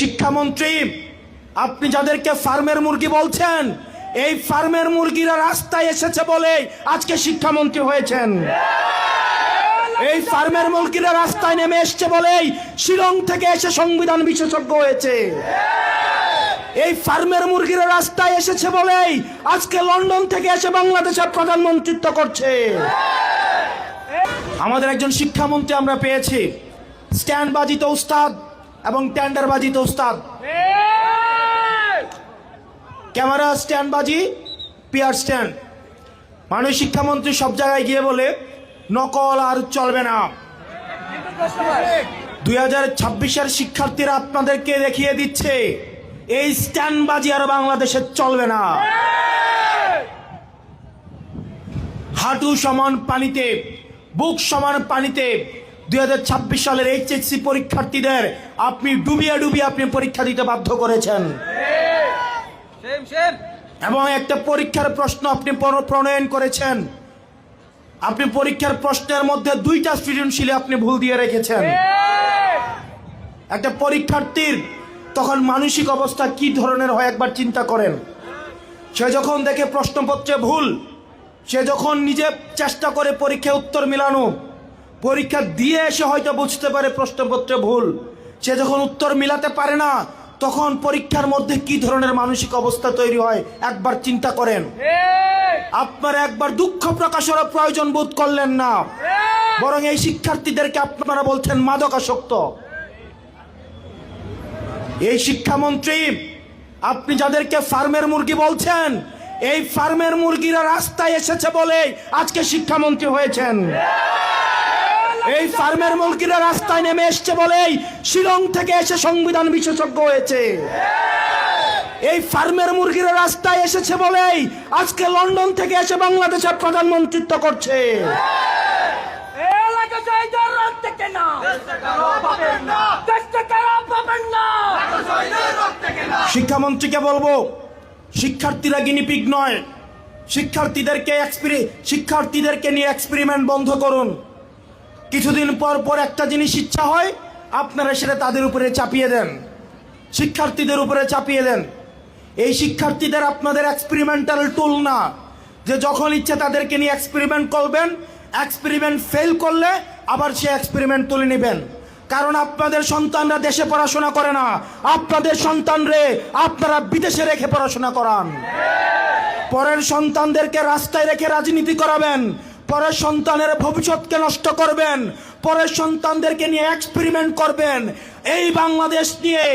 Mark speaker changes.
Speaker 1: শিক্ষামন্ত্রী, আপনি যাদেরকে ফার্মের মুরগি বলছেন, এই ফার্মের মুরগিরা রাস্তায় এসেছে বলে আজকে শিক্ষামন্ত্রী হয়েছেন। এই ফার্মের মুরগিরা রাস্তায় নেমে এসেছে বলেই শিলং থেকে এসে সংবিধান বিশেষজ্ঞ হয়েছে। এই ফার্মের মুরগিরা রাস্তায় এসেছে বলেই আজকে লন্ডন থেকে এসে বাংলাদেশের প্রধানমন্ত্রিত্ব করছে। আমাদের একজন শিক্ষামন্ত্রী আমরা পেয়েছি, স্ট্যান্ডবাজিতে উস্তাদ এবং টেন্ডারবাজিতে উস্তাদ। ক্যামেরা স্ট্যান্ডবাজি, পিয়ার স্ট্যান্ড। মাননীয় শিক্ষামন্ত্রী সব জায়গায় গিয়ে বলে নকল আর চলবে না। 2026-এর শিক্ষার্থীরা আপনাদেরকে দেখিয়ে দিচ্ছে এই স্ট্যান্ডবাজি আর বাংলাদেশে চলবে না। হাঁটু সমান পানিতে, বুক সমান পানিতে 2026 সালের এইচএসসি পরীক্ষার্থীদের আপনি ডুবিয়ে ডুবিয়ে আপনি পরীক্ষা দিতে বাধ্য করেছেন। এবং একটা পরীক্ষার প্রশ্ন আপনি প্রণয়ন করেছেন। আপনি পরীক্ষার প্রশ্নের মধ্যে 2টা সৃজনশীলে আপনি ভুল দিয়ে রেখেছেন। একটা পরীক্ষার্থীর তখন মানসিক অবস্থা কি ধরনের হয় একবার চিন্তা করেন। সে যখন দেখে প্রশ্নপত্রে ভুল, সে যখন নিজে চেষ্টা করে পরীক্ষায় উত্তর মিলানো, পরীক্ষা দিয়ে এসে হয়তো বুঝতে পারে প্রশ্নপত্রে ভুল, সে যখন উত্তর মিলাতে পারে না, তখন পরীক্ষার মধ্যে কি ধরনের মানসিক অবস্থা তৈরি হয় একবার চিন্তা করেন। আপনারা একবার দুঃখ প্রকাশের প্রয়োজন বোধ করলেন না, বরং এই শিক্ষার্থীদেরকে আপনারা বলছেন মাদকাসক্ত। এই শিক্ষামন্ত্রী, আপনি যাদেরকে ফার্মের মুরগি বলছেন, এই ফার্মের মুরগিরা রাস্তায় এসেছে বলে আজকে শিক্ষামন্ত্রী হয়েছেন। এই ফার্মের মুরগিরা রাস্তায় নেমে এসছে বলেই শিলং থেকে এসে সংবিধান বিশেষজ্ঞ হয়েছে। এই ফার্মের মুরগিরা রাস্তায় এসেছে বলেই আজকে লন্ডন থেকে এসে বাংলাদেশের প্রধানমন্ত্রিত্ব করছে। শিক্ষামন্ত্রীকে বলবো, শিক্ষার্থীরা গিনিপিগ নয়। শিক্ষার্থীদেরকে নিয়ে এক্সপেরিমেন্ট বন্ধ করুন। কিছুদিন পর পর একটা জিনিস ইচ্ছা হয়, আপনারা সেটা তাদের উপরে চাপিয়ে দেন, শিক্ষার্থীদের উপরে চাপিয়ে দেন। এই শিক্ষার্থীদের আপনাদের এক্সপেরিমেন্টাল টুল না, যে যখন ইচ্ছে তাদেরকে নিয়ে এক্সপেরিমেন্ট করবেন, এক্সপেরিমেন্ট ফেল করলে আবার সে এক্সপেরিমেন্ট তুলে নেবেন। কারণ আপনাদের সন্তানরা দেশে পড়াশোনা করে না, আপনাদের সন্তানরে আপনারা বিদেশে রেখে পড়াশোনা করান। পরের সন্তানদেরকে রাস্তায় রেখে রাজনীতি করাবেন, পরের সন্তানের ভবিষ্যৎকে নষ্ট করবেন, পরের সন্তানদেরকে নিয়ে এক্সপেরিমেন্ট করবেন। এই বাংলাদেশ নিয়ে